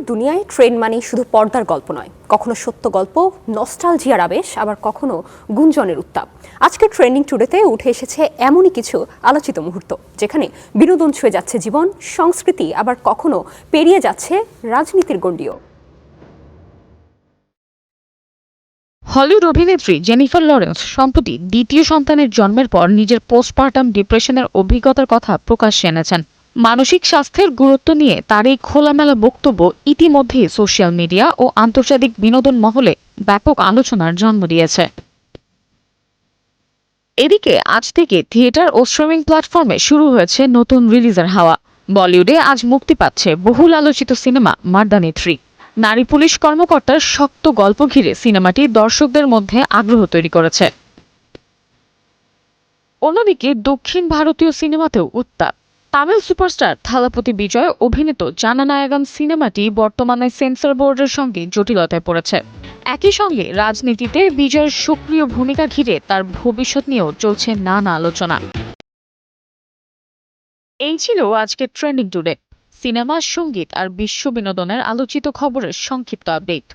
দুনিয়ায় ট্রেন মানে শুধু পর্দার গল্প নয়, কখনো সত্য গল্প, নস্টালজিয়ার আবেশ, আবার কখনো গুঞ্জনের উত্তাপ। আজকে ট্রেন্ডিং টুডেতে উঠে এসেছে এমনই কিছু আলোচিত মুহূর্ত, যেখানে বিনোদন ছুঁয়ে যাচ্ছে জীবন, সংস্কৃতি, আবার কখনো পেরিয়ে যাচ্ছে রাজনীতির গণ্ডিও। হলিউড অভিনেত্রী জেনিফার লরেন্স সম্প্রতি দ্বিতীয় সন্তানের জন্মের পর নিজের পোস্টপার্টাম ডিপ্রেশনের অভিজ্ঞতার কথা প্রকাশ্যে এনেছেন। মানসিক স্বাস্থ্যের গুরুত্ব নিয়ে তার এই খোলামেলা বক্তব্য ইতিমধ্যেই সোশ্যাল মিডিয়া ও আন্তর্জাতিক বিনোদন মহলে ব্যাপক আলোচনার জন্ম দিয়েছে। এদিকে আজ থেকে থিয়েটার ও স্ট্রিমিং প্ল্যাটফর্মে শুরু হয়েছে নতুন রিলিজের হাওয়া। বলিউডে আজ মুক্তি পাচ্ছে বহুল আলোচিত সিনেমা মার্দানি 3। নারী পুলিশ কর্মকর্তার শক্ত গল্প ঘিরে সিনেমাটি দর্শকদের মধ্যে আগ্রহ তৈরি করেছে। অন্যদিকে দক্ষিণ ভারতীয় সিনেমাতেও উত্তাপ। তামিল সুপারস্টার থালাপতি বিজয় অভিনীত জানানায়াগান সিনেমাটি বর্তমানে সেন্সর বোর্ডের সঙ্গে জটিলতায় পড়েছে। একই সঙ্গে রাজনীতিতে বিজয়ের সক্রিয় ভূমিকা ঘিরে তার ভবিষ্যৎ নিয়েও চলছে নানা আলোচনা। এই ছিল আজকের ট্রেন্ডিং টুডে, সিনেমা, সঙ্গীত আর বিশ্ব বিনোদনের আলোচিত খবরের সংক্ষিপ্ত আপডেট।